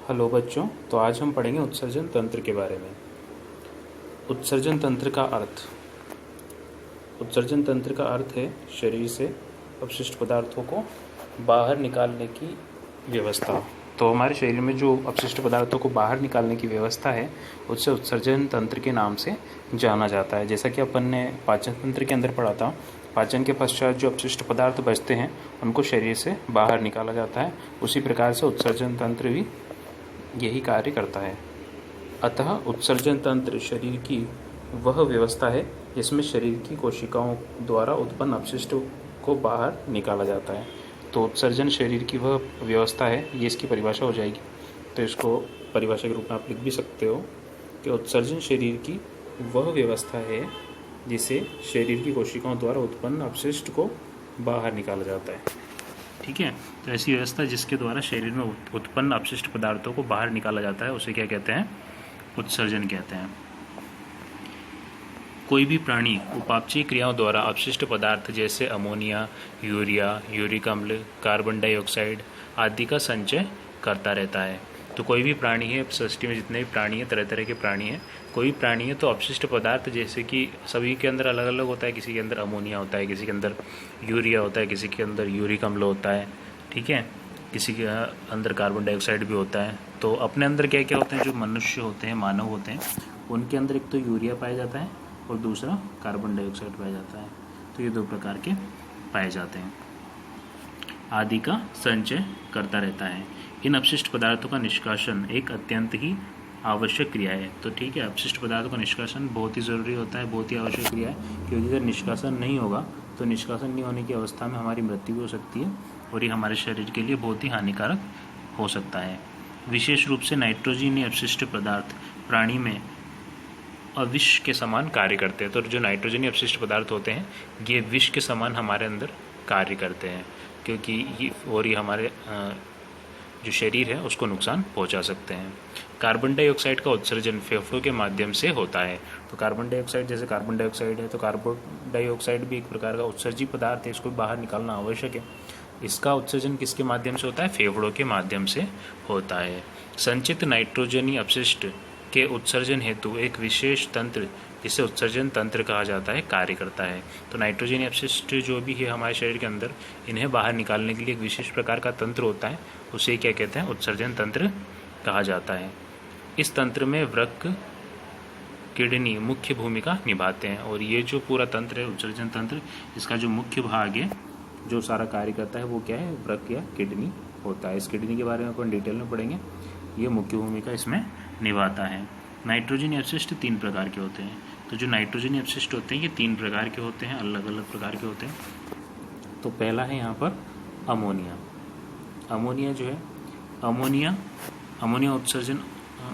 Hello बच्चों, तो आज हम पढ़ेंगे उत्सर्जन तंत्र के बारे में। उत्सर्जन तंत्र का अर्थ। उत्सर्जन तंत्र का अर्थ है शरीर से अपशिष्ट पदार्थों को बाहर निकालने की व्यवस्था। तो हमारे शरीर में जो अपशिष्ट पदार्थों को बाहर निकालने की व्यवस्था है उसे उत्सर्जन तंत्र के नाम से जाना जाता है। जैसा कि अपन ने पाचन तंत्र के अंदर पढ़ा था, पाचन के पश्चात जो अपशिष्ट पदार्थ बचते हैं उनको शरीर से बाहर निकाला जाता है। उसी प्रकार से उत्सर्जन तंत्र भी यही कार्य करता है। अतः उत्सर्जन तंत्र शरीर की वह व्यवस्था है जिसमें शरीर की कोशिकाओं द्वारा उत्पन्न अपशिष्ट को बाहर निकाला जाता है। तो उत्सर्जन शरीर की वह व्यवस्था है, ये इसकी परिभाषा हो जाएगी। तो इसको परिभाषा के रूप में आप लिख भी सकते हो कि उत्सर्जन शरीर की वह व्यवस्था है जिसे शरीर की कोशिकाओं द्वारा उत्पन्न अपशिष्ट को बाहर निकाला जाता है। ठीक है, तो ऐसी व्यवस्था जिसके द्वारा शरीर में उत्पन्न अपशिष्ट पदार्थों को बाहर निकाला जाता है उसे क्या कहते हैं? उत्सर्जन कहते हैं। कोई भी प्राणी उपापचयी क्रियाओं द्वारा अपशिष्ट पदार्थ जैसे अमोनिया, यूरिया, यूरिक अम्ल, कार्बन डाइऑक्साइड आदि का संचय करता रहता है। तो कोई भी प्राणी है, सृष्टि में जितने भी प्राणी हैं, तरह तरह के प्राणी हैं, कोई भी प्राणी है तो अपशिष्ट पदार्थ जैसे कि सभी के अंदर अलग अलग होता है। किसी के अंदर अमोनिया होता है, किसी के अंदर यूरिया होता है, किसी के अंदर यूरिक अम्ल होता है, ठीक है, किसी के अंदर कार्बन डाइऑक्साइड भी होता है। तो अपने अंदर क्या क्या होते हैं? जो मनुष्य होते हैं, मानव होते हैं, उनके अंदर एक तो यूरिया पाया जाता है और दूसरा कार्बन डाइऑक्साइड पाया जाता है। तो ये दो प्रकार के पाए जाते हैं। आदि का संचय करता रहता है। इन अपशिष्ट पदार्थों का निष्कासन एक अत्यंत ही आवश्यक क्रिया है। तो ठीक है, अपशिष्ट पदार्थों का निष्कासन बहुत ही ज़रूरी होता है, बहुत ही आवश्यक क्रिया है, क्योंकि अगर निष्कासन नहीं होगा तो निष्कासन नहीं होने की अवस्था में हमारी मृत्यु भी हो सकती है और ये हमारे शरीर के लिए बहुत ही हानिकारक हो सकता है। विशेष रूप से नाइट्रोजनीय अपशिष्ट पदार्थ प्राणी में अविष के समान कार्य करते हैं। तो जो नाइट्रोजनीय अपशिष्ट पदार्थ होते हैं ये विष के समान हमारे अंदर कार्य करते हैं, क्योंकि ये हमारे जो शरीर है उसको नुकसान पहुंचा सकते हैं। कार्बन डाइऑक्साइड का उत्सर्जन फेफड़ों के माध्यम से होता है। तो कार्बन डाइऑक्साइड, जैसे कार्बन डाइऑक्साइड है तो कार्बन डाइऑक्साइड भी एक प्रकार का उत्सर्जी पदार्थ है, इसको बाहर निकालना आवश्यक है। इसका उत्सर्जन किसके माध्यम से होता है? फेफड़ों के माध्यम से होता है। संचित नाइट्रोजनी अपशिष्ट के उत्सर्जन हेतु एक विशेष तंत्र जिसे उत्सर्जन तंत्र कहा जाता है कार्य करता है। तो नाइट्रोजनी अपशिष्ट जो भी है हमारे शरीर के अंदर, इन्हें बाहर निकालने के लिए एक विशेष प्रकार का तंत्र होता है, उसे क्या कहते हैं? उत्सर्जन तंत्र कहा जाता है। इस तंत्र में वृक्क, किडनी मुख्य भूमिका निभाते हैं। और ये जो पूरा तंत्र है उत्सर्जन तंत्र, इसका जो मुख्य भाग है जो सारा कार्य करता है वो क्या है? वृक्क या किडनी होता है। इस किडनी के बारे में अपन डिटेल में पढ़ेंगे। ये मुख्य भूमिका इसमें निभाता है। नाइट्रोजनी अपशिष्ट 3 प्रकार के होते हैं। तो जो नाइट्रोजनी अपशिष्ट होते हैं ये 3 प्रकार के होते हैं, अलग अलग प्रकार के होते हैं। तो पहला है यहाँ पर अमोनिया। अमोनिया जो है, अमोनिया उत्सर्जन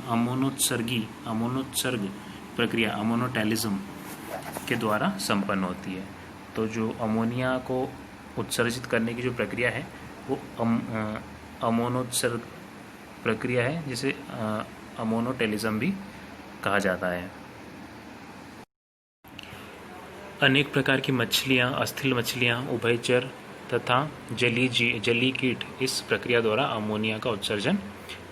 अमोनोत्सर्ग प्रक्रिया अमोनोटैलिज्म के द्वारा संपन्न होती है। तो जो अमोनिया को उत्सर्जित करने की जो प्रक्रिया है वो अमोनोत्सर्ग प्रक्रिया है, जिसे अमोनोटैलिज्म भी कहा जाता है। अनेक प्रकार की मछलियाँ, अस्थिल मछलियाँ, उभयचर तथा जलीय कीट इस प्रक्रिया द्वारा अमोनिया का उत्सर्जन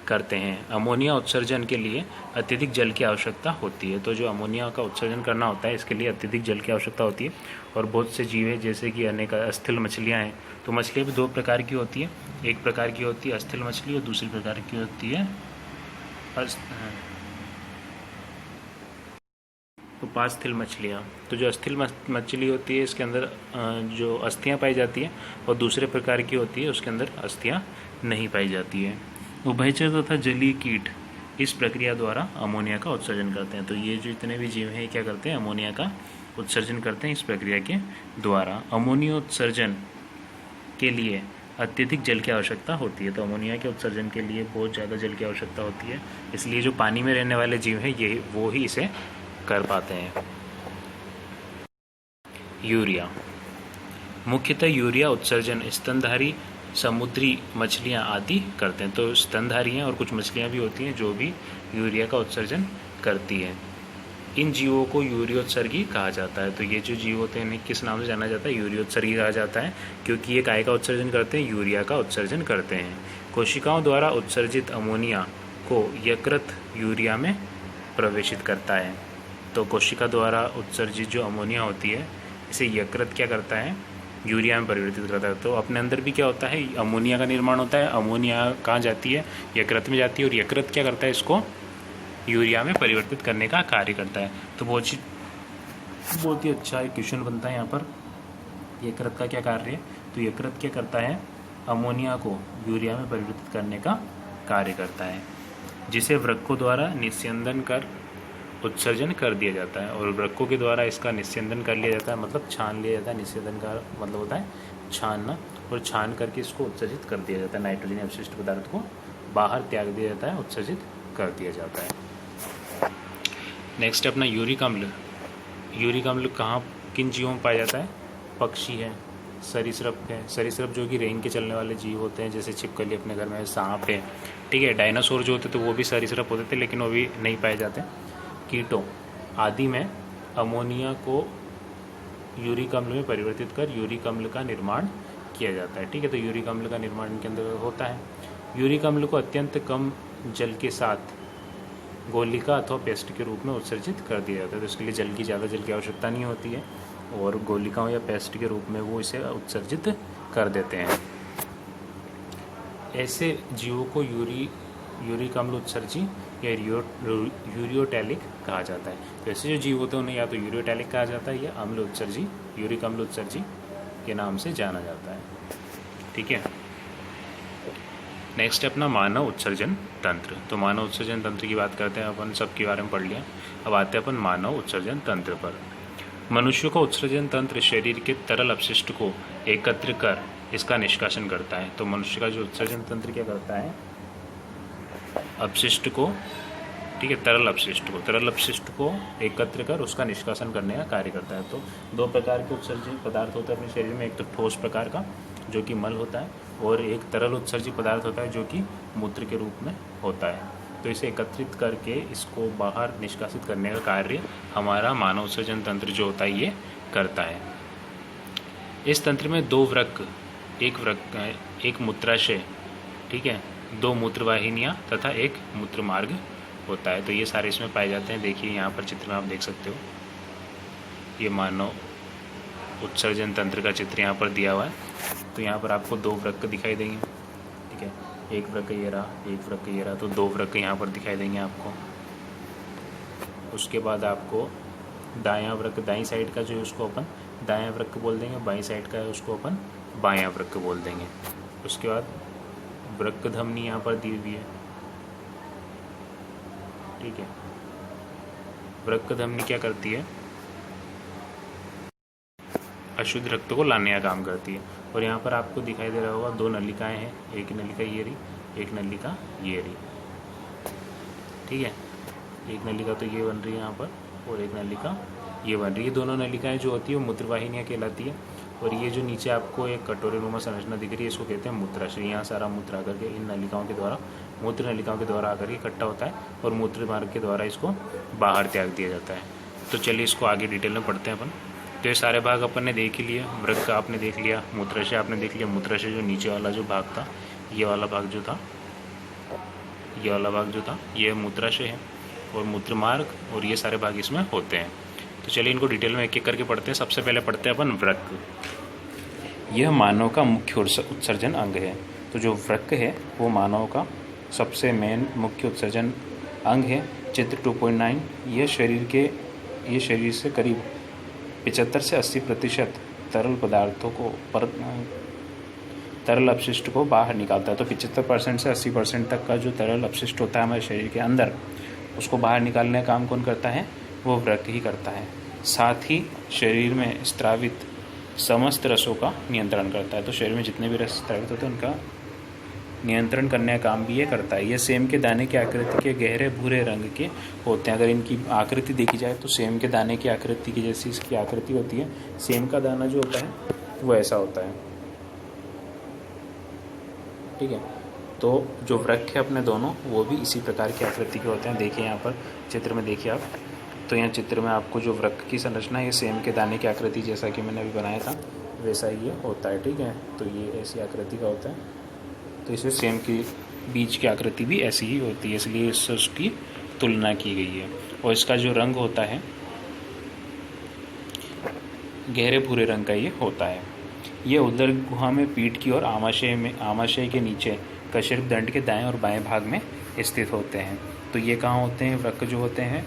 करते हैं। अमोनिया उत्सर्जन के लिए अत्यधिक जल की आवश्यकता होती है। तो जो अमोनिया का उत्सर्जन करना होता है इसके लिए अत्यधिक जल की आवश्यकता होती है। और बहुत से जीव हैं जैसे कि अनेक अस्थिल मछलियाँ हैं। तो मछलियाँ भी 2 प्रकार की होती है, एक प्रकार की होती है अस्थिल मछली और दूसरी प्रकार की होती है उपास्थल मछलियाँ। तो जो अस्थिल मछली होती है इसके अंदर जो अस्थियाँ पाई जाती है और दूसरे प्रकार की होती है उसके अंदर अस्थियाँ नहीं पाई जाती है। उभयचर तथा जलीय कीट इस प्रक्रिया द्वारा अमोनिया का उत्सर्जन करते हैं। तो ये जो इतने भी जीव हैं क्या करते हैं? अमोनिया का उत्सर्जन करते हैं इस प्रक्रिया के द्वारा। अमोनिया उत्सर्जन के लिए अत्यधिक जल की आवश्यकता होती है। तो अमोनिया के उत्सर्जन के लिए बहुत ज़्यादा जल की आवश्यकता होती है, इसलिए जो पानी में रहने वाले जीव हैं ये वो ही इसे कर पाते हैं। यूरिया, मुख्यतः यूरिया उत्सर्जन स्तनधारी समुद्री मछलियाँ आदि करते हैं। तो स्तनधारी हैं और कुछ मछलियाँ भी होती हैं जो भी यूरिया का उत्सर्जन करती हैं। इन जीवों को यूरियोत्सर्गी कहा जाता है। तो ये जो जीव होते हैं इन्हें किस नाम से जाना जाता है? यूरियोत्सर्गी कहा जाता है, क्योंकि ये काय का उत्सर्जन करते हैं? यूरिया का उत्सर्जन करते हैं। कोशिकाओं द्वारा उत्सर्जित अमोनिया को यकृत यूरिया में प्रवेशित करता है। तो कोशिका द्वारा उत्सर्जित जो अमोनिया होती है इसे यकृत क्या करता है, यूरिया में परिवर्तित करता है। तो अपने अंदर भी क्या होता है, अमोनिया का निर्माण होता है। अमोनिया कहाँ जाती है, यकृत में जाती है, और यकृत क्या करता है, इसको यूरिया में परिवर्तित करने का कार्य करता है। तो बहुत ही अच्छा एक क्वेश्चन बनता है यहाँ पर, यकृत का क्या कार्य है। तो यकृत क्या करता है, अमोनिया को यूरिया में परिवर्तित करने का कार्य करता है, जिसे वृक्कों द्वारा निस्यंदन कर उत्सर्जन कर दिया जाता है। और वृक्कों के द्वारा इसका निस्यंदन कर लिया जाता है, मतलब छान लिया जाता है। निस्यंदन का मतलब होता है छानना, और छान करके इसको उत्सर्जित कर दिया जाता है। नाइट्रोजन अवशिष्ट पदार्थ को बाहर त्याग दिया जाता है, उत्सर्जित कर दिया जाता है। नेक्स्ट अपना यूरिक अम्ल। यूरिक अम्ल कहाँ किन जीवों में पाया जाता है, पक्षी है, सरीसृप है। सरीसृप जो कि रेंग के चलने वाले जीव होते हैं, जैसे छिपकली अपने घर में, सांप है, ठीक है। डायनासोर जो होते थे वो भी सरीसृप होते थे, लेकिन वो भी नहीं पाए जाते। कीटों आदि में अमोनिया को यूरिक अम्ल में परिवर्तित कर यूरिक अम्ल का निर्माण किया जाता है, ठीक है। तो यूरिक अम्ल का निर्माण इनके अंदर होता है। यूरिक अम्ल को अत्यंत कम जल के साथ गोलिका अथवा पेस्ट के रूप में उत्सर्जित कर दिया जाता है। तो इसके लिए ज़्यादा जल की आवश्यकता नहीं होती है, और गोलिकाओं या पेस्ट के रूप में वो इसे उत्सर्जित कर देते हैं। ऐसे जीवों को यूरिक अम्ल उत्सर्जी या यूरियोटैलिक कहा जाता है। तो ऐसे जो जीव होते हैं उन्हें या तो यूरियोटैलिक कहा जाता है या अम्ल उत्सर्जी, यूरिक अम्ल उत्सर्जी के नाम से जाना जाता है, ठीक है। नेक्स्ट अपना मानव उत्सर्जन तंत्र। तो मानव उत्सर्जन तंत्र की बात करते हैं अपन, सबके बारे में पढ़ लिया। अब आते हैं अपन मानव उत्सर्जन तंत्र पर। मनुष्य का उत्सर्जन तंत्र शरीर के तरल अपशिष्ट को एकत्र कर इसका निष्कासन करता है। तो मनुष्य का जो उत्सर्जन तंत्र क्या करता है, अपशिष्ट को, ठीक है, तरल अपशिष्ट को एकत्र कर उसका निष्कासन करने का कार्य करता है। तो दो प्रकार के उत्सर्जित पदार्थ होते हैं अपने शरीर में, एक तो ठोस प्रकार का जो कि मल होता है, और एक तरल उत्सर्जित पदार्थ होता है जो कि मूत्र के रूप में होता है। तो इसे एकत्रित करके इसको बाहर निष्कासित करने का कार्य हमारा मानव उत्सर्जन तंत्र जो होता है ये करता है। इस तंत्र में दो वृक्क, एक मूत्राशय, ठीक है, दो मूत्रवाहिनियाँ तथा एक मूत्र मार्ग होता है। तो ये सारे इसमें पाए जाते हैं। देखिए यहाँ पर चित्र में आप देख सकते हो, ये मानव उत्सर्जन तंत्र का चित्र यहाँ पर दिया हुआ है। तो यहाँ पर आपको दो वृक्क दिखाई देंगे, ठीक है, एक वृक्क ये रहा, एक वृक्क ये रहा। तो दो वृक्क यहाँ पर दिखाई देंगे आपको। उसके बाद आपको दायां वृक्क, दाईं साइड का जो है उसको अपन दायां वृक्क बोल देंगे, बाईं साइड का है उसको अपन बायां वृक्क बोल देंगे। उसके बाद वृक्क धमनी यहाँ पर दी हुई है, ठीक है। वृक्क धमनी क्या करती है, अशुद्ध रक्त को लाने का काम करती है। और यहाँ पर आपको दिखाई दे रहा होगा दो नलिकाएं हैं, एक नलिका ये रही, एक नलिका ये रही, ठीक है। एक नलिका तो ये बन रही है यहाँ पर, और एक नलिका ये बन रही है। दोनों नलिकाएं जो होती है वो मूत्रवाहिनियाँ कहलाती है। और ये जो नीचे आपको एक कटोरे नुमा संरचना दिख रही है इसको कहते हैं मूत्राशय। यहाँ सारा मूत्र आकर के इन नलिकाओं के द्वारा, मूत्र नलिकाओं के द्वारा आकर के इकट्ठा होता है, और मूत्र मार्ग के द्वारा इसको बाहर त्याग दिया जाता है। तो चलिए इसको आगे डिटेल में पढ़ते हैं अपन। तो ये सारे भाग अपन ने देख ही लिए। वृक्क आपने देख लिया, मूत्राशय आपने देख लिया। मूत्राशय जो नीचे वाला जो भाग था, ये वाला भाग जो था, ये वाला भाग जो था ये मूत्राशय है, और मूत्र मार्ग और ये सारे भाग इसमें होते हैं। तो चलिए इनको डिटेल में एक एक करके पढ़ते हैं। सबसे पहले पढ़ते हैं अपन वृक्क। यह मानव का मुख्य उत्सर्जन अंग है। तो जो वृक्क है वो मानव का सबसे मेन मुख्य उत्सर्जन अंग है। चित्र 2.9, यह शरीर से करीब 75 से 80% तरल पदार्थों को तरल अपशिष्ट को बाहर निकालता है। तो 75% से 80% तक का जो तरल अपशिष्ट होता है हमारे शरीर के अंदर, उसको बाहर निकालने का काम कौन करता है, वो वृक्क ही करता है। साथ ही शरीर में स्रावित समस्त रसों का नियंत्रण करता है। तो शरीर में जितने भी रस स्रावित होते हैं उनका नियंत्रण करने का काम भी ये करता है। ये सेम के दाने की आकृति के गहरे भूरे रंग के होते हैं। अगर इनकी आकृति देखी जाए तो सेम के दाने की आकृति की जैसी इसकी आकृति होती है। सेम का दाना जो होता है वो ऐसा होता है, ठीक है। तो जो वृक्क है अपने दोनों, वो भी इसी प्रकार की आकृति के होते हैं। देखिए यहाँ पर चित्र में देखिए आप, तो यहाँ चित्र में आपको जो वृक्क की संरचना है ये सेम के दाने की आकृति जैसा कि मैंने अभी बनाया था वैसा ही ये होता है, ठीक है। तो ये ऐसी आकृति का होता है। तो इसे सेम की बीज की आकृति भी ऐसी ही होती है, इसलिए इससे उसकी तुलना की गई है। और इसका जो रंग होता है गहरे भूरे रंग का ये होता है। ये उदर गुहा में पीठ की ओर आमाशय के नीचे कशेरुक दंड के दाएं और बाएं भाग में स्थित होते हैं। तो ये कहाँ होते हैं? वृक्क जो होते हैं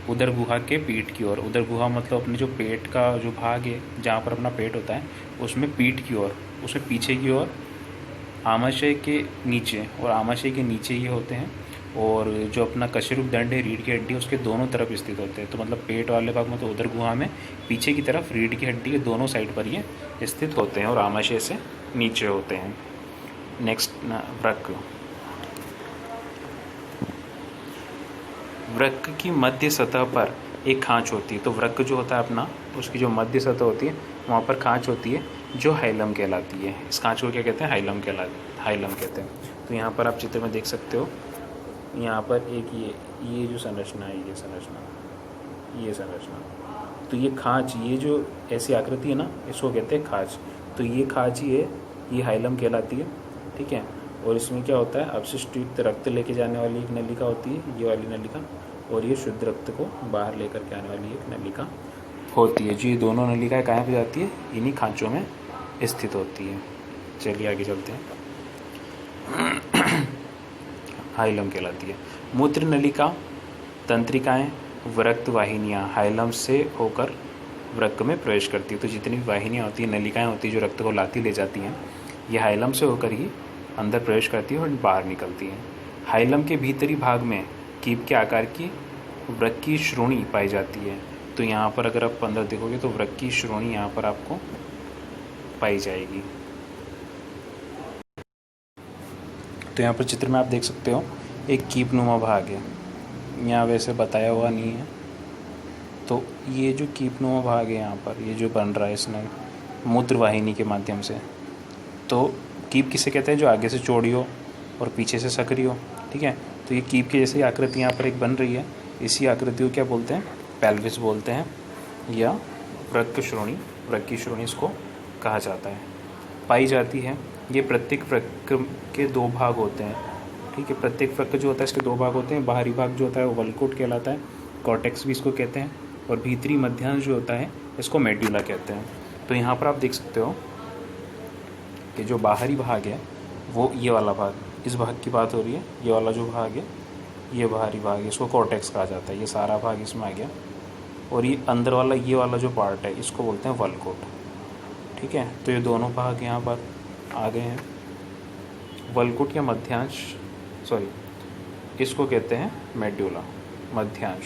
उदर गुहा के पीठ की ओर। उदर गुहा मतलब अपने जो पेट का जो भाग है, जहाँ पर अपना पेट होता है, उसमें पीठ की ओर, उसमें पीछे की ओर आमाशय के नीचे, और आमाशय के नीचे ये होते हैं। और जो अपना कशेरुक दंड है, रीढ़ की हड्डी, उसके दोनों तरफ स्थित होते हैं। तो मतलब पेट वाले भाग में तो उदर गुहा में पीछे की तरफ रीढ़ की हड्डी के दोनों साइड पर ये स्थित होते हैं और आमाशय से नीचे होते हैं। नेक्स्ट वृक्क। वृक्क की मध्य सतह पर एक खांच होती है। तो वृक्क जो होता है अपना, उसकी जो मध्य सतह होती है वहाँ पर खांच होती है जो हाइलम कहलाती है। इस खांच को क्या कहते हैं? हाइलम कहते हैं। तो यहाँ पर आप चित्र में देख सकते हो, यहाँ पर एक ये जो संरचना है, ये संरचना, तो ये खांच, ये जो ऐसी आकृति है ना, इसको कहते हैं खांच। तो ये खांच ही है, ये हाइलम कहलाती है, ठीक है। और इसमें क्या होता है? अपशिष्ट युक्त रक्त लेके जाने वाली एक नलिका होती है, ये वाली नलिका, और ये शुद्ध रक्त को बाहर लेकर के आने वाली एक नलिका होती है। जो ये दोनों नलिकाएं कहाँ पे जाती है? इन्हीं खांचों में स्थित होती है। चलिए आगे चलते हैं। हाइलम कहलाती है। मूत्र नलिका, तंत्रिकाएं, वृक्क वाहिनियाँ हाइलम से होकर वृक्क में प्रवेश करती है। तो जितनी भी वाहिनियाँ होती हैं, नलिकाएं होती हैं जो रक्त को लाती ले जाती हैं, ये हाइलम से होकर ही अंदर प्रवेश करती है और बाहर निकलती है। हाइलम के भीतरी भाग में कीप के आकार की वृक्क की श्रोणी पाई जाती है। तो यहाँ पर अगर आप अंदर देखोगे तो वृक्क की श्रोणी यहाँ पर आपको पाई जाएगी। तो यहाँ पर चित्र में आप देख सकते हो एक कीपनुमा भाग है, यहाँ वैसे बताया हुआ नहीं है। तो ये जो कीपनुमा भाग है यहाँ पर, ये जो बन रहा है इसमें मूत्र वाहिनी के माध्यम से, तो कीप किसे कहते हैं? जो आगे से चौड़ी हो और पीछे से सकरी हो, ठीक है। तो ये कीप की जैसी आकृति यहाँ पर एक बन रही है, इसी आकृति को क्या बोलते हैं? पेल्विस बोलते हैं, या वृक्क श्रोणी, वृक्क की श्रोणी इसको कहा जाता है। पाई जाती है। ये प्रत्येक वृक्क के दो भाग होते हैं, ठीक है। प्रत्येक वृक्क जो होता है इसके दो भाग होते हैं। बाहरी भाग जो होता है वो वल्कोट कहलाता है, कॉर्टेक्स भी इसको कहते हैं, और भीतरी मध्यांश जो होता है इसको मेड्यूला कहते हैं। तो यहाँ पर आप देख सकते हो कि जो बाहरी भाग है वो ये वाला भाग, इस भाग की बात हो रही है, ये वाला जो भाग है ये बाहरी भाग है, इसको कॉर्टेक्स कहा जाता है। ये सारा भाग इसमें आ गया। और ये अंदर वाला, ये वाला जो पार्ट है इसको बोलते हैं वल्कोट, ठीक है। तो ये दोनों भाग यहाँ पर आ गए हैं। वल्कोट या मध्यांश, इसको कहते हैं मेड्यूला, मध्यांश,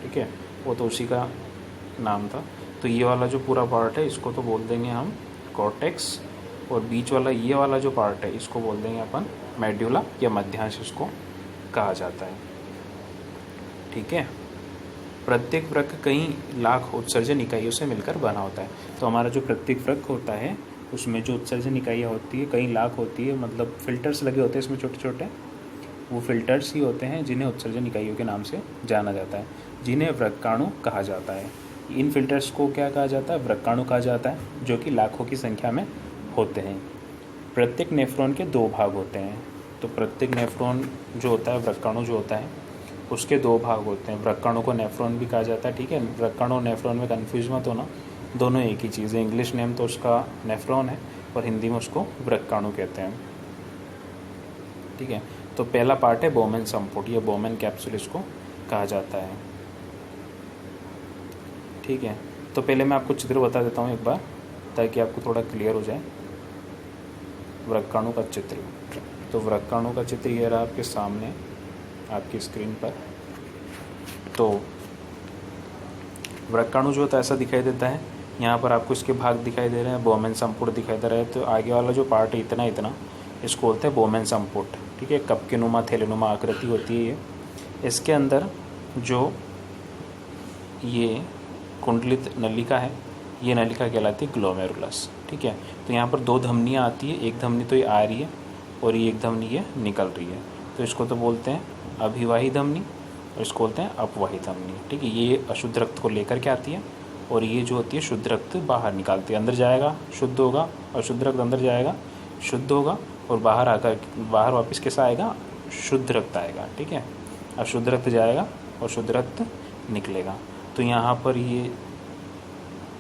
ठीक है। वो तो उसी का नाम था। तो ये वाला जो पूरा पार्ट है इसको तो बोल देंगे हम कॉर्टेक्स, और बीच वाला ये वाला जो पार्ट है इसको बोल देंगे अपन मेड्यूला या मध्यांश, इसको कहा जाता है, ठीक है। प्रत्येक वृक्क कई लाख उत्सर्जन इकाइयों से मिलकर बना होता है। तो हमारा जो प्रत्येक वृक्क होता है उसमें जो उत्सर्जन इकाइयाँ होती है कई लाख होती है, मतलब फिल्टर्स लगे होते हैं इसमें छोटे छोटे, वो फिल्टर्स ही होते हैं जिन्हें उत्सर्जन इकाइयों के नाम से जाना जाता है, जिन्हें वृक्काणु कहा जाता है। इन फिल्टर्स को क्या कहा जाता है? वृक्काणु कहा जाता है, जो कि लाखों की संख्या में होते हैं। प्रत्येक नेफ्रॉन के दो भाग होते हैं। तो प्रत्येक नेफ्रॉन जो होता है, वृक्काणु जो होता है, उसके दो भाग होते हैं। वृक्काणु को नेफ्रॉन भी कहा जाता है, ठीक है। वृक्काणु और नेफ्रॉन में कन्फ्यूज मत होना, दोनों एक ही चीज़ है। इंग्लिश नेम तो उसका नेफ्रॉन है और हिंदी में उसको वृक्काणु कहते हैं, ठीक है। तो पहला पार्ट है बोमेन संपुट, या बोमेन कैप्सूल इसको कहा जाता है, ठीक है। तो पहले मैं आपको चित्र बता देता हूँ एक बार, ताकि आपको थोड़ा क्लियर हो जाए। वृक्काणु का चित्र, तो वृक्काणु का चित्र ये रहा आपके सामने आपकी स्क्रीन पर। तो वृक्काणु जो होता है ऐसा दिखाई देता है। यहाँ पर आपको इसके भाग दिखाई दे रहे हैं, बोमेन संपुट दिखाई दे रहा है। तो आगे वाला जो पार्ट है इतना इतना, इसको बोलते हैं बोमेन संपुट, ठीक है। कप के नुमा, थैलेनुमा आकृति होती है ये। इसके अंदर जो ये कुंडलित नलिका है, ये नलिका कहलाती है ग्लोमेरुलस, ठीक है। तो यहाँ पर दो धमनियाँ आती है, एक धमनी तो ये आ रही है और ये एक धमनी ये निकल रही है। तो इसको तो बोलते हैं अभिवाही धमनी और इसको बोलते हैं अपवाही धमनी, ठीक है। ये अशुद्ध रक्त को लेकर के आती है और ये जो होती है शुद्ध रक्त बाहर निकालती है। अंदर जाएगा शुद्ध होगा, अशुद्ध रक्त अंदर जाएगा शुद्ध होगा, और बाहर वापस कैसा आएगा, शुद्ध रक्त आएगा। ठीक है, अब शुद्ध रक्त जाएगा और शुद्ध रक्त निकलेगा। तो यहाँ पर ये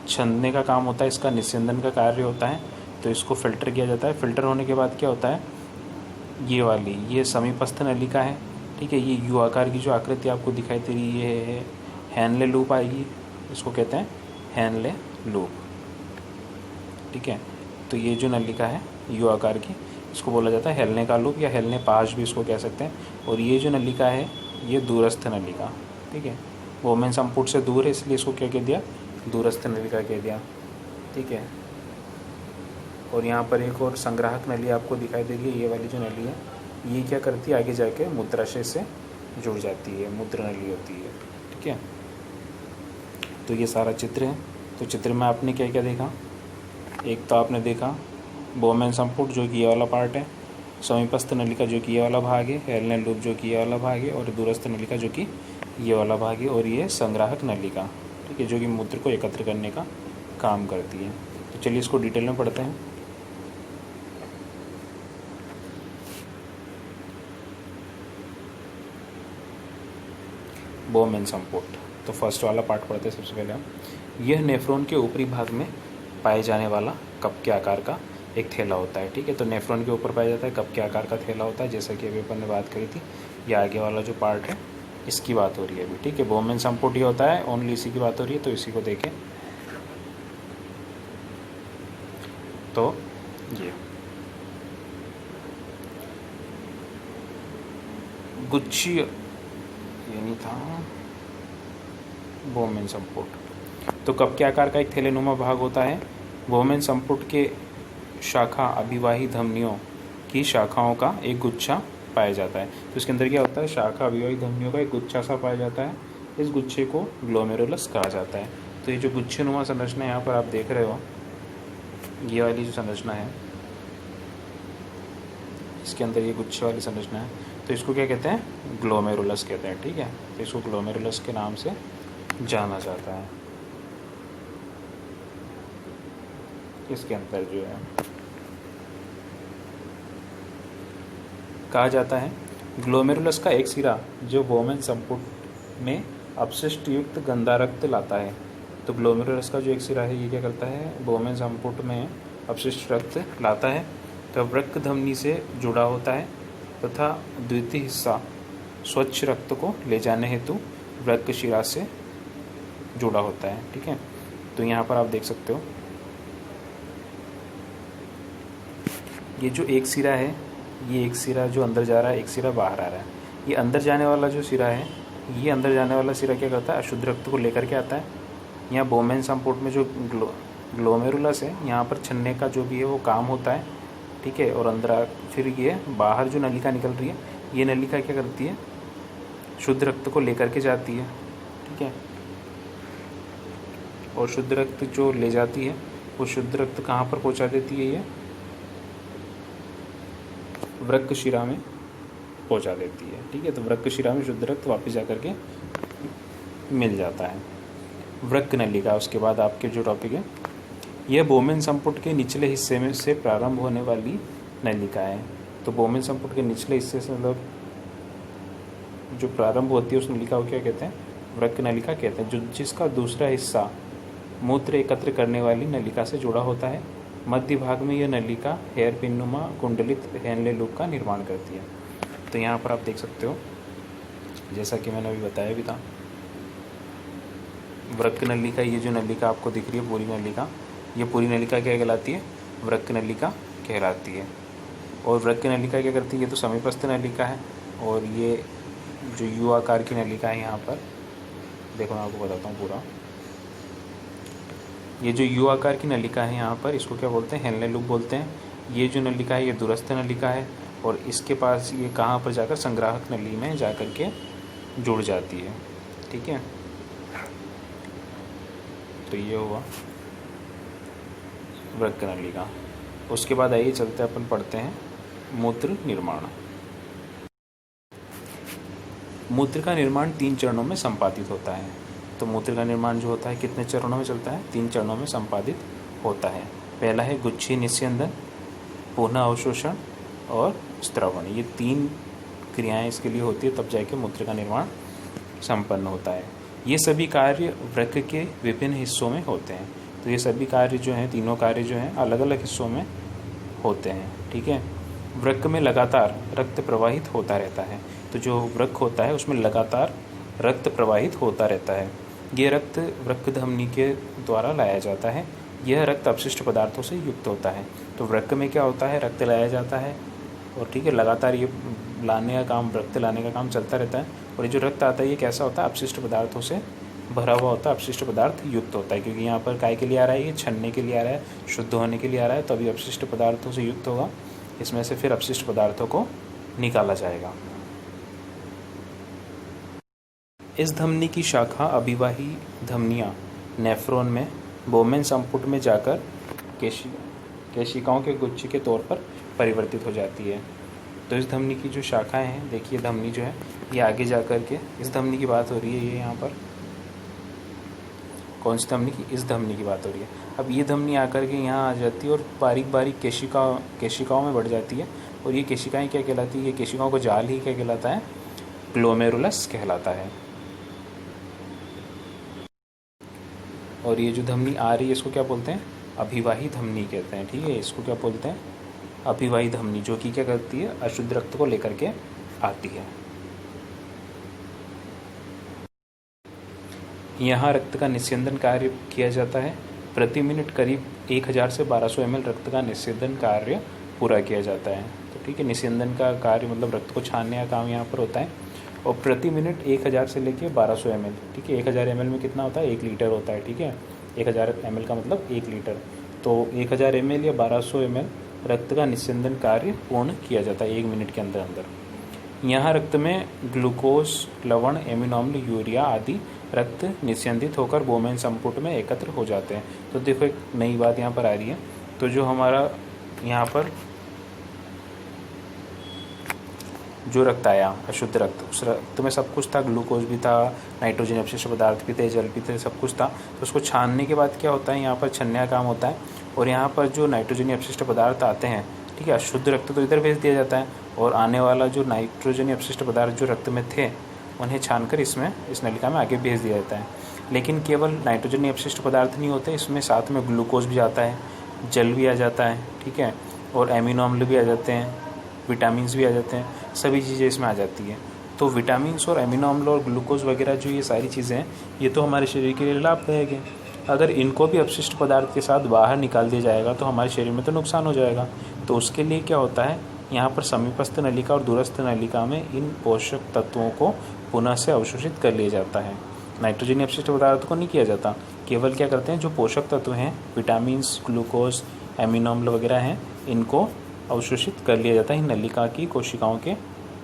छंदने का काम होता है, इसका निस्यंदन का कार्य होता है। तो इसको फिल्टर किया जाता है। फिल्टर होने के बाद क्या होता है, ये समीपस्थ नलिका है। ठीक है, ये यू आकार की जो आकृति आपको दिखाई दे रही है, ये हैनले लूप आएगी, इसको कहते हैं हैनले लूप। ठीक है, तो ये जो नलिका है यू आकार की, इसको बोला जाता है हेलने का लूप या हेलने पाश भी इसको कह सकते हैं। और ये जो नलिका है ये दूरस्थ नलिका। ठीक है, वोमेन संपुट से दूर है, इसलिए इसको क्या कह दिया, दूरस्थ नलिका कह दिया। ठीक है, और यहाँ पर एक और संग्राहक नली आपको दिखाई दे रही है, ये वाली जो नली है ये क्या करती है, आगे जाके मूत्राशय से जुड़ जाती है, मूत्र नली होती है। ठीक है, तो ये सारा चित्र है। तो चित्र में आपने क्या क्या देखा, एक तो आपने देखा बोमेन संपुट जो कि ये वाला पार्ट है, समीपस्थ नलिका जो कि ये वाला भाग है, हेलने लूप जो कि ये वाला भाग है, और दूरस्थ नलिका जो कि ये वाला भाग है, और ये संग्राहक नलिका। ठीक है, जो कि मूत्र को एकत्र करने का काम करती है। तो चलिए इसको डिटेल में पढ़ते हैं। बोमेन संपुट, तो फर्स्ट वाला पार्ट पढ़ते हैं सबसे पहले हम। यह नेफ्रॉन के ऊपरी भाग में पाए जाने वाला कप के आकार का एक थैला होता है। ठीक है, तो नेफ्रॉन के ऊपर पाया जाता है, कप के आकार का थैला होता है, जैसा कि अभी अपन ने बात करी थी। ये आगे वाला जो पार्ट है इसकी बात हो रही है अभी। ठीक है, बोमेन संपुट ये होता है, ओनली इसी की बात हो रही है, तो इसी को देखें। तो ये गुच्छी ये नहीं था, बोमेन संपुट तो कप के आकार का एक थैलेनुमा भाग होता है। बोमेन संपुट के शाखा अभिवाही धमनियों की शाखाओं का एक गुच्छा पाया जाता है। तो इसके अंदर क्या होता है, शाखा अभिवाही धमनियों का एक गुच्छा सा पाया जाता है। इस गुच्छे को ग्लोमेरुलस कहा जाता है। तो ये जो गुच्छेनुमा संरचना यहाँ पर आप देख रहे हो, ये वाली जो संरचना है, इसके अंदर ये गुच्छे वाली संरचना है, तो इसको क्या कहते हैं, ग्लोमेरुलस कहते हैं। ठीक है, तो इसको ग्लोमेरुलस के नाम से जाना जाता है। इसके अंदर जो है कहा जाता है ग्लोमेरुलस का एक सिरा जो बोमेन संपुट में अपशिष्ट युक्त गंदा रक्त लाता है। तो ग्लोमेरुलस का जो एक सिरा है ये क्या करता है, बोमेन संपुट में अपशिष्ट रक्त लाता है, तो वृक्क धमनी से जुड़ा होता है तथा द्वितीय हिस्सा स्वच्छ रक्त को ले जाने हेतु वृक्क शिरा से जुड़ा होता है। ठीक है, तो यहाँ पर आप देख सकते हो ये जो एक सिरा है, ये एक सिरा जो अंदर जा रहा है, एक सिरा बाहर आ रहा है। ये अंदर जाने वाला जो सिरा है, ये अंदर जाने वाला सिरा क्या करता है, अशुद्ध रक्त को लेकर के आता है। यहाँ बोमेन संपुट में जो ग्लोमेरुलस है, यहाँ पर छन्ने का जो भी है वो काम होता है। ठीक है, और अंदर फिर ये बाहर जो नलिका निकल रही है, ये नलिका क्या करती है, शुद्ध रक्त को लेकर के जाती है। ठीक है, और शुद्ध रक्त जो ले जाती है वो शुद्ध रक्त कहाँ पर पहुँचा देती है, ये वृक्क शिरा में पहुँचा देती है। ठीक है, तो वृक्क शिरा में शुद्ध रक्त वापस जा करके मिल जाता है। वृक्क नलिका, उसके बाद आपके जो टॉपिक है, यह बोमेन संपुट के निचले हिस्से में से प्रारंभ होने वाली नलिका है। तो बोमेन संपुट के निचले हिस्से से मतलब जो प्रारंभ होती है उस नलिका को क्या कहते हैं, वृक्क नलिका कहते हैं, जो जिसका दूसरा हिस्सा मूत्र एकत्र करने वाली नलिका से जुड़ा होता है। मध्य भाग में यह नलिका हेयर पिननुमा कुंडलित हैनले लूप का निर्माण करती है। तो यहाँ पर आप देख सकते हो, जैसा कि मैंने अभी बताया भी था, वृक्क नलिका, ये जो नलिका आपको दिख रही है पूरी नलिका, ये पूरी नलिका क्या कहलाती है, वृक्क नलिका कहलाती है। और वृक्क नलिका क्या करती है, ये तो समीपस्थ नलिका है, और ये जो यू आकार की नलिका है यहाँ पर देखो, मैं आपको बताता हूँ पूरा। ये जो यू आकार की नलिका है यहाँ पर, इसको क्या बोलते हैं, हैनले लूप बोलते हैं। ये जो नलिका है ये दूरस्थ नलिका है, और इसके पास ये कहाँ पर जाकर संग्राहक नली में जाकर के जुड़ जाती है। ठीक है, तो ये हुआ वृक्क नलिका। उसके बाद आइए चलते अपन पढ़ते हैं मूत्र निर्माण। मूत्र का निर्माण 3 चरणों में संपादित होता है। तो मूत्र का निर्माण जो होता है कितने चरणों में चलता है, 3 चरणों में संपादित होता है। पहला है गुच्छी निस्यंदन, पुनः अवशोषण और स्त्रवण, ये 3 क्रियाएं इसके लिए होती है, तब जाके मूत्र का निर्माण संपन्न होता है। ये सभी कार्य वृक्क के विभिन्न हिस्सों में होते हैं। तो ये सभी कार्य जो हैं, तीनों कार्य जो हैं, अलग अलग हिस्सों में होते हैं। ठीक है। वृक्क में लगातार रक्त प्रवाहित होता रहता है। तो जो वृक्क होता है उसमें लगातार रक्त प्रवाहित होता रहता है। ये रक्त वृक्क धमनी के द्वारा लाया जाता है। यह रक्त अपशिष्ट पदार्थों से युक्त होता है। तो वृक्क में क्या होता है, रक्त लाया जाता है और ठीक है, लगातार ये लाने का काम, रक्त लाने का काम चलता रहता है। और ये जो रक्त आता है ये कैसा होता है, अपशिष्ट पदार्थों से भरा हुआ होता है, अपशिष्ट पदार्थ युक्त होता है। क्योंकि यहाँ पर काय के लिए आ रहा है, ये छनने के लिए आ रहा है, शुद्ध होने के लिए आ रहा है, तो अभी अपशिष्ट पदार्थों से युक्त होगा। इसमें से फिर अपशिष्ट पदार्थों को निकाला जाएगा। इस धमनी की शाखा अभिवाही धमनियाँ नेफ्रॉन में बोमेन संपुट में जाकर केशिकाओं के गुच्छे के तौर पर परिवर्तित हो जाती है। तो इस धमनी की जो शाखाएं हैं, देखिए धमनी जो है ये आगे जा कर के, इस धमनी की बात हो रही है, ये यहाँ पर कौन सी धमनी की, इस धमनी की बात हो रही है। अब ये धमनी आकर के यहाँ आ जाती है और बारीक बारीक केशिकाओं में बढ़ जाती है। और ये केशिकाएं क्या कहलाती है, ये केशिकाओं का जाल ही क्या कहलाता है, ग्लोमेरुलस कहलाता है। और ये जो धमनी आ रही है इसको क्या बोलते हैं, अभिवाही धमनी कहते हैं। ठीक है, इसको क्या बोलते हैं, अभिवाही धमनी, जो कि क्या करती है, अशुद्ध रक्त को लेकर के आती है। यहाँ रक्त का निस्यंदन कार्य किया जाता है। प्रति मिनट करीब 1000 से 1200 ml रक्त का निस्यंदन कार्य पूरा किया जाता है। तो ठीक है, निस्यंदन का कार्य मतलब रक्त को छानने का काम यहाँ पर होता है। और प्रति मिनट 1000 से लेके 1200 ml, ठीक है, 1000 ml में कितना होता है, 1 लीटर होता है। ठीक है, 1000 ml का मतलब 1 लीटर। तो 1000 ml या 1200 ml रक्त का निस्यंदन कार्य पूर्ण किया जाता है 1 मिनट के अंदर अंदर। यहाँ रक्त में ग्लूकोज, लवण, एमिनो अम्ल, यूरिया आदि रक्त निस्यंदित होकर बोमेन संपुट में एकत्र हो जाते हैं। तो देखो एक नई बात यहाँ पर आ रही है। तो जो हमारा यहाँ पर जो रक्त आया, अशुद्ध रक्त, उस रक्त में सब कुछ था, ग्लूकोज भी था, नाइट्रोजन अपशिष्ट पदार्थ भी थे, जल भी थे, सब कुछ था। तो उसको छानने के बाद क्या होता है, यहाँ पर छन्ने का काम होता है। और यहाँ पर जो नाइट्रोजनी अपशिष्ट पदार्थ आते हैं, ठीक है, अशुद्ध रक्त तो इधर भेज दिया जाता है, और आने वाला जो नाइट्रोजनी अपशिष्ट पदार्थ जो रक्त में थे उन्हें छानकर इसमें, इस नलिका में आगे भेज दिया जाता है। लेकिन केवल नाइट्रोजनी अपशिष्ट पदार्थ नहीं होते, इसमें साथ में ग्लूकोज भी आता है, जल भी आ जाता है, ठीक है, और एमिनो अम्ल भी आ जाते हैं, विटामिन्स भी आ जाते हैं, सभी चीज़ें इसमें आ जाती हैं। तो विटामिन्स और एमिनो अम्ल और ग्लूकोज वगैरह जो ये सारी चीज़ें हैं, ये तो हमारे शरीर के लिए लाभदायक है। अगर इनको भी अपशिष्ट पदार्थ के साथ बाहर निकाल दिया जाएगा तो हमारे शरीर में तो नुकसान हो जाएगा। तो उसके लिए क्या होता है, यहाँ पर समीपस्थ नलिका और दूरस्थ नलिका में इन पोषक तत्वों को पुनः से अवशोषित कर लिया जाता है। नाइट्रोजनी अपशिष्ट पदार्थ को नहीं किया जाता, केवल क्या करते हैं, जो पोषक तत्व हैं, विटामिन्स, ग्लूकोज, एमिनो अम्ल वगैरह हैं, इनको अवशोषित कर लिया जाता है नलिका की कोशिकाओं के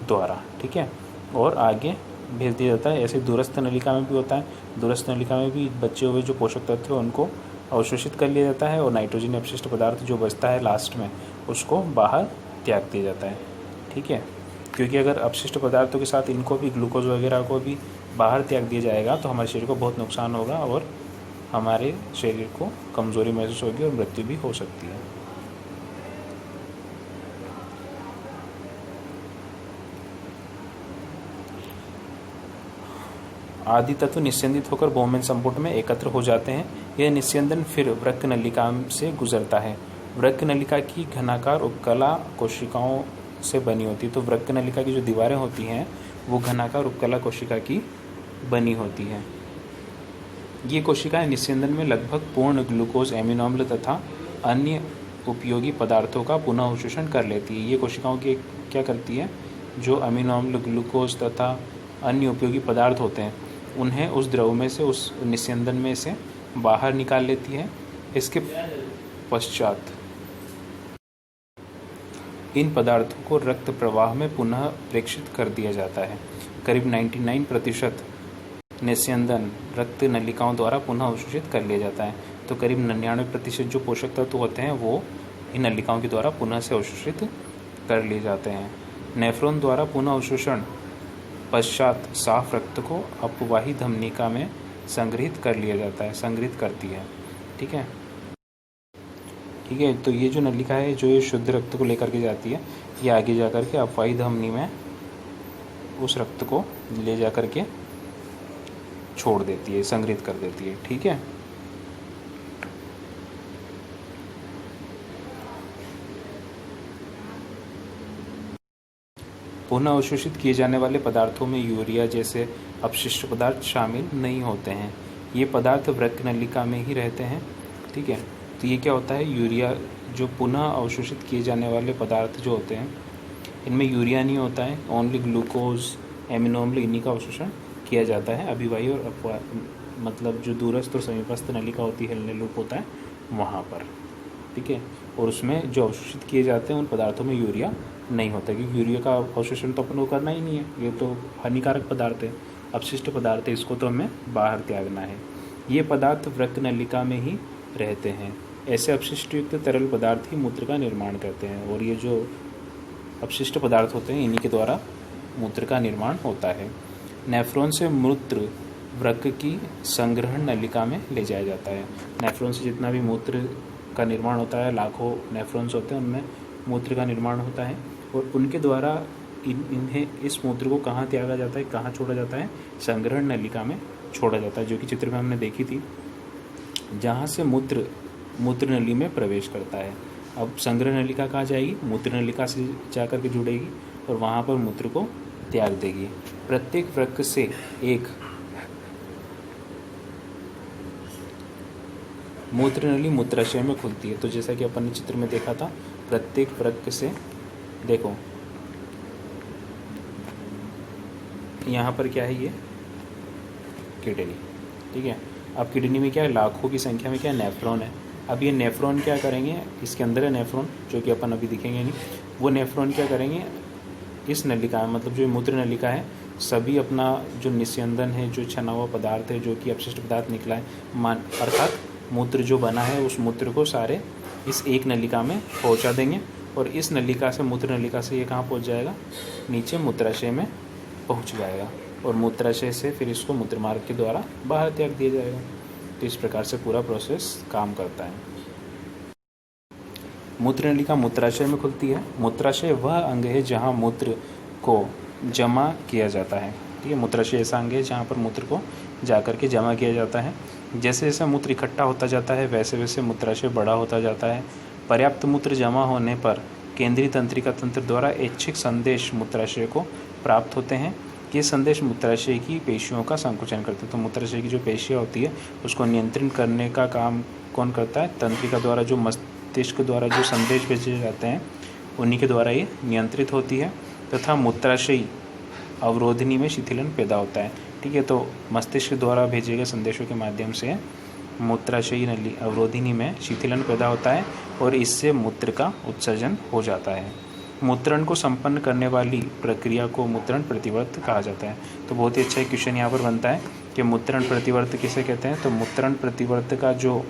द्वारा। ठीक है, और आगे भेज दिया जाता है। ऐसे दूरस्थ नलिका में भी होता है, दूरस्थ नलिका में भी बचे हुए जो पोषक तत्व हैं उनको अवशोषित कर लिया जाता है, और नाइट्रोजन अपशिष्ट पदार्थ जो बचता है लास्ट में उसको बाहर त्याग दिया जाता है। ठीक है, क्योंकि अगर अपशिष्ट पदार्थों के साथ इनको भी, ग्लूकोज वगैरह को भी बाहर त्याग दिया जाएगा तो हमारे शरीर को बहुत नुकसान होगा और हमारे शरीर को कमज़ोरी महसूस होगी और मृत्यु भी हो सकती है। आदि तत्व निस्यंदित होकर बोमेन संपुट में एकत्र हो जाते हैं। यह निस्यंदन फिर वृक्क नलिका से गुजरता है। वृक्क नलिका की घनाकार उपकला कोशिकाओं से बनी होती है। तो वृक्क नलिका की जो दीवारें होती हैं वो घनाकार उपकला कोशिका की बनी होती हैं। ये कोशिकाएं निस्यंदन में लगभग पूर्ण ग्लूकोज, एमिनो अम्ल तथा अन्य उपयोगी पदार्थों का पुनः अवशोषण कर लेती है। ये कोशिकाओं की क्या करती है, जो अमीनो अम्ल, ग्लूकोज तथा अन्य उपयोगी पदार्थ होते हैं उन्हें उस द्रव में से, उस निस्यंदन में से बाहर निकाल लेती है। इसके पश्चात इन पदार्थों को रक्त प्रवाह में पुनः प्रेषित कर दिया जाता है। करीब 99% निस्यंदन रक्त नलिकाओं द्वारा पुनः अवशोषित कर लिया जाता है। तो करीब 99% जो पोषक तत्व होते हैं वो इन नलिकाओं के द्वारा पुनः से अवशोषित कर लिए जाते हैं। नेफ्रॉन द्वारा पुनः अवशोषण पश्चात साफ रक्त को अपवाही धमनिका में संग्रहित कर लिया जाता है, संग्रहित करती है। ठीक है, ठीक है। तो ये जो नलिका है जो ये शुद्ध रक्त को लेकर के जाती है, ये आगे जा कर के अपवाही धमनी में उस रक्त को ले जा कर के छोड़ देती है, संग्रहित कर देती है। ठीक है। पुनः अवशोषित किए जाने वाले पदार्थों में यूरिया जैसे अपशिष्ट पदार्थ शामिल नहीं होते हैं। ये पदार्थ वृक्क नलिका में ही रहते हैं। ठीक है। तो ये क्या होता है, यूरिया जो पुनः अवशोषित किए जाने वाले पदार्थ जो होते हैं, इनमें यूरिया नहीं होता है, ओनली ग्लूकोज, एमिनो अम्ल, इन्हीं का अवशोषण किया जाता है अभिवाही और मतलब जो दूरस्थ और समीपस्थ नलिका होती है, हिलने लूप होता है वहाँ पर। ठीक है। और उसमें जो अवशोषित किए जाते हैं उन पदार्थों में यूरिया नहीं होता, क्योंकि यूरिया का अवशोषण तो अपन को करना ही नहीं है, ये तो हानिकारक पदार्थ है, अपशिष्ट पदार्थ है, इसको तो हमें बाहर त्यागना है। ये पदार्थ वृक्क नलिका में ही रहते हैं। ऐसे अपशिष्ट युक्त तरल पदार्थ ही मूत्र का निर्माण करते हैं, और ये जो अपशिष्ट पदार्थ होते हैं इन्हीं के द्वारा मूत्र का निर्माण होता है। नेफ्रॉन से मूत्र वृक्क की संग्रहण नलिका में ले जाया जाता है। नेफ्रॉन से जितना भी मूत्र का निर्माण होता है, लाखों नेफ्रॉन्स होते हैं, उनमें मूत्र का निर्माण होता है, और उनके द्वारा इन्हें इस मूत्र को कहाँ त्यागा जाता है, कहाँ छोड़ा जाता है, संग्रहण नलिका में छोड़ा जाता है, जो कि चित्र में हमने देखी थी, जहाँ से मूत्र नली में प्रवेश करता है। अब संग्रह नलिका कहाँ जाएगी, मूत्र नलिका से जाकर के जुड़ेगी और वहाँ पर मूत्र को त्याग देगी। प्रत्येक वृक्क से एक मूत्र नली मूत्राशय में खुलती है। तो जैसा कि अपन ने चित्र में देखा था, प्रत्येक वृक्क से देखो यहाँ पर क्या है, ये किडनी। ठीक है। अब किडनी में क्या है, लाखों की संख्या में क्या है, नेफ्रॉन है। अब ये नेफ्रॉन क्या करेंगे, इसके अंदर है नेफ्रॉन, जो कि अपन अभी दिखेंगे नहीं, वो नेफ्रॉन क्या करेंगे, इस नलिका में, मतलब जो मूत्र नलिका है, सभी अपना जो निस्यंदन है, जो छना हुआ पदार्थ है, जो कि अपशिष्ट पदार्थ निकला है, अर्थात मूत्र जो बना है, उस मूत्र को सारे इस एक नलिका में पहुंचा देंगे, और इस नलिका से, मूत्र नलिका से ये कहाँ पहुंच जाएगा, नीचे मूत्राशय में पहुंच जाएगा, और मूत्राशय से फिर इसको मूत्र मार्ग के द्वारा बाहर त्याग दिया जाएगा। तो इस प्रकार से पूरा प्रोसेस काम करता है। मूत्र नलिका मूत्राशय में खुलती है। मूत्राशय वह अंग है जहाँ मूत्र को जमा किया जाता है। ठीक है। मूत्राशय ऐसा अंग है जहाँ पर मूत्र को जाकर के जमा किया जाता है। जैसे जैसे मूत्र इकट्ठा होता जाता है, वैसे वैसे मूत्राशय बड़ा होता जाता है। पर्याप्त मूत्र जमा होने पर केंद्रीय तंत्रिका तंत्र द्वारा ऐच्छिक संदेश मूत्राशय को प्राप्त होते हैं। ये संदेश मूत्राशय की पेशियों का संकुचन करते हैं। तो मूत्राशय की जो पेशियाँ होती है उसको नियंत्रित करने का काम कौन करता है, तंत्रिका द्वारा, जो मस्तिष्क द्वारा जो संदेश भेजे जाते हैं उन्हीं के द्वारा ये नियंत्रित होती है, तथा मूत्राशयी अवरोधिनी में शिथिलन पैदा होता है। ठीक है। तो मस्तिष्क द्वारा भेजे गए संदेशों के माध्यम से मूत्राशयी नली अवरोधिनी में शिथिलन पैदा होता है, और इससे मूत्र का उत्सर्जन हो जाता है। मूत्रण को संपन्न करने वाली प्रक्रिया को मूत्रण प्रतिवर्त कहा जाता है। तो बहुत ही अच्छा क्वेश्चन यहाँ पर बनता है कि मूत्रण प्रतिवर्त किसे कहते हैं। तो मूत्रण प्रतिवर्त का जो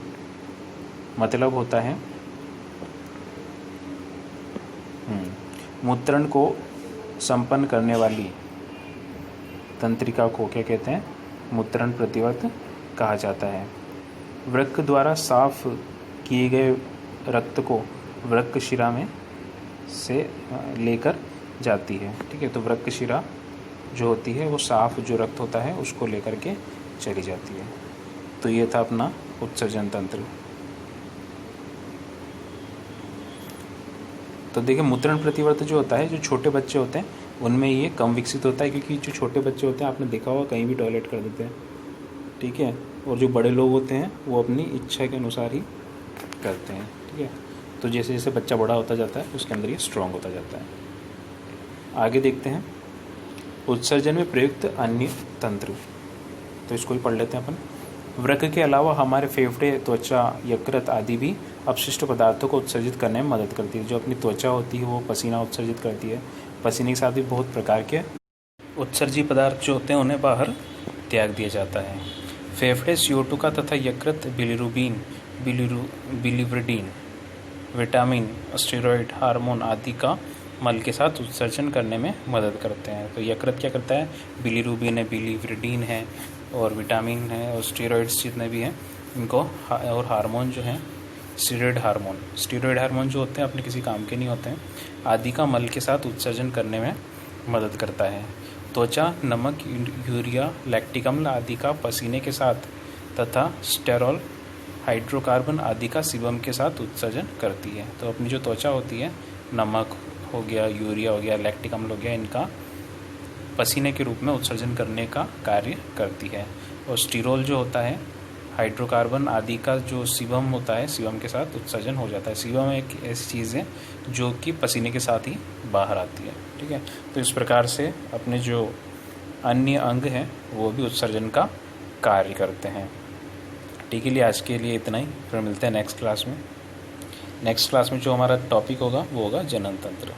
मतलब होता है, मूत्रण को संपन्न करने वाली तंत्रिका को क्या कहते हैं, मूत्रण प्रतिवर्त कहा जाता है। वृक्क द्वारा साफ किए गए रक्त को वृक्क शिरा में से लेकर जाती है। ठीक है। तो वृक्क शिरा जो होती है वो साफ जो रक्त होता है उसको लेकर के चली जाती है। तो ये था अपना उत्सर्जन तंत्र। तो देखिए, मूत्रण प्रतिवर्त जो होता है, जो छोटे बच्चे होते हैं उनमें ये कम विकसित होता है, क्योंकि जो छोटे बच्चे होते हैं, आपने देखा होगा, कहीं भी टॉयलेट कर देते हैं। ठीक है। और जो बड़े लोग होते हैं वो अपनी इच्छा के अनुसार ही करते हैं। ठीक है। तो जैसे जैसे बच्चा बड़ा होता जाता है उसके अंदर ये स्ट्रॉन्ग होता जाता है। आगे देखते हैं उत्सर्जन में प्रयुक्त अन्य तंत्र। तो इसको ही पढ़ लेते हैं अपन। वृक्क के अलावा हमारे फेफड़े, त्वचा, यकृत आदि भी अपशिष्ट पदार्थों को उत्सर्जित करने में मदद करती है। जो अपनी त्वचा होती है वो पसीना उत्सर्जित करती है। पसीने के साथ भी बहुत प्रकार के उत्सर्जी पदार्थ जो होते हैं उन्हें बाहर त्याग दिया जाता है। फेफड़े CO2 का तथा यकृत बिलिरुबिन, बिलिवर्डिन, विटामिन, स्टेरॉइड, हार्मोन आदि का मल के साथ उत्सर्जन करने में मदद करते हैं। तो यकृत क्या करता है, बिलिरुबिन है, बिलिवर्डिन है, और विटामिन है, और स्टेरॉइड्स जितने भी हैं इनको, और हार्मोन जो हैं स्टीरॉयड हार्मोन जो होते हैं अपने किसी काम के नहीं होते हैं, आदि का मल के साथ उत्सर्जन करने में मदद करता है। त्वचा नमक, यूरिया, लैक्टिक अम्ल आदि का पसीने के साथ तथा स्टेरॉल, हाइड्रोकार्बन आदि का सीबम के साथ उत्सर्जन करती है। तो अपनी जो त्वचा होती है, नमक हो गया, यूरिया हो गया, लैक्टिक अम्ल हो गया, इनका पसीने के रूप में उत्सर्जन करने का कार्य करती है। और स्टीरोल जो होता है, हाइड्रोकार्बन आदि का जो सीबम होता है, सीबम के साथ उत्सर्जन हो जाता है। सीबम एक ऐसी चीज़ है जो कि पसीने के साथ ही बाहर आती है। ठीक है, तो इस प्रकार से अपने जो अन्य अंग हैं वो भी उत्सर्जन का कार्य करते हैं। ठीक है, आज के लिए इतना ही, फिर मिलते हैं नेक्स्ट क्लास में। नेक्स्ट क्लास में जो हमारा टॉपिक होगा वो होगा जनन तंत्र।